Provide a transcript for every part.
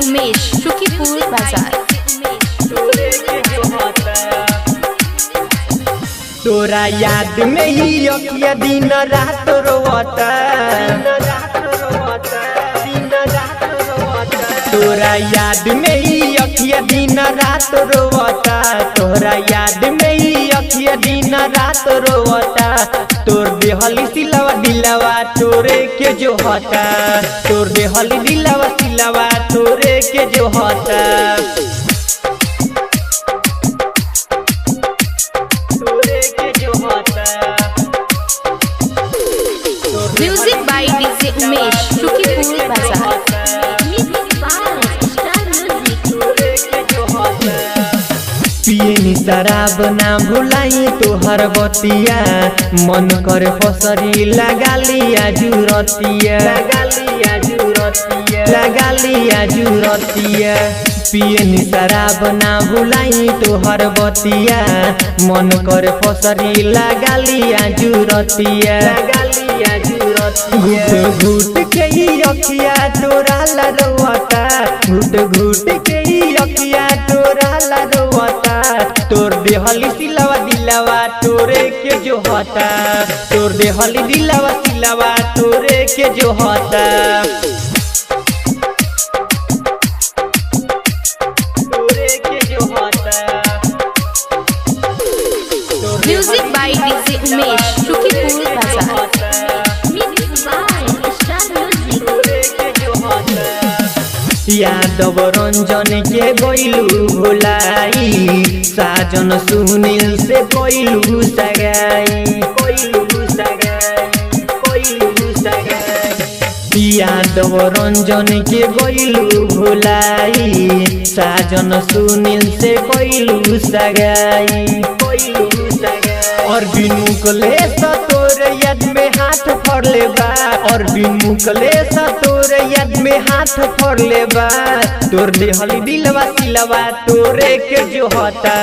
उमेश, शुकीपुर बाजार। तोरा याद में ही अखिया दिन रात रोवता, तोरा याद में ही अखिया दिन रात रोवता, तोरा याद में ही अखिया दिन रात रोवता। तोर देहली सिलवा दिलवा तोरे के जो होता, तोर देहली दिलवा सिलवा तोरे के जो होता। Music by DJ Umesh, Shukipur बाजार। पियनी शराब ना भुलाई तोहर बतिया, मन करे फसरी लगा लिया जुरतिया, लगा लिया जुरतिया। पियनी शराब ना भुलाई तोहर बतिया, मन करे फसरी लगा लिया जुरतिया। घुट घुट के ही अखिया तोरा लरवता, घुट घुट के ही अखिया तोरा लरवता। तोर देहली सिलवा दिलवा तोरे के जो होता, तोर देहली दिलवा सिलवा तोरे के जो होता। Music by DJ Umesh, Shukipur बाजार। यादव रंजन के गइलू भुलाई, साजन सुनील से गइलू सगाई, यादव रंजन के गइलू भुलाई, साजन सुनील से गइलू सगाई। और बिनु कले तोर याद में हाथ फड़ ले बा, और बिनु कले तोर याद में हाथ फड़ ले बा। तोर देहली दिलवा सिलवा तोरे के जो होता,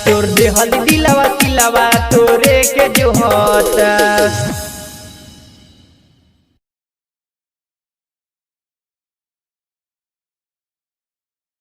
तोर देहली दिलवा सिलवा तोरे के जो होता।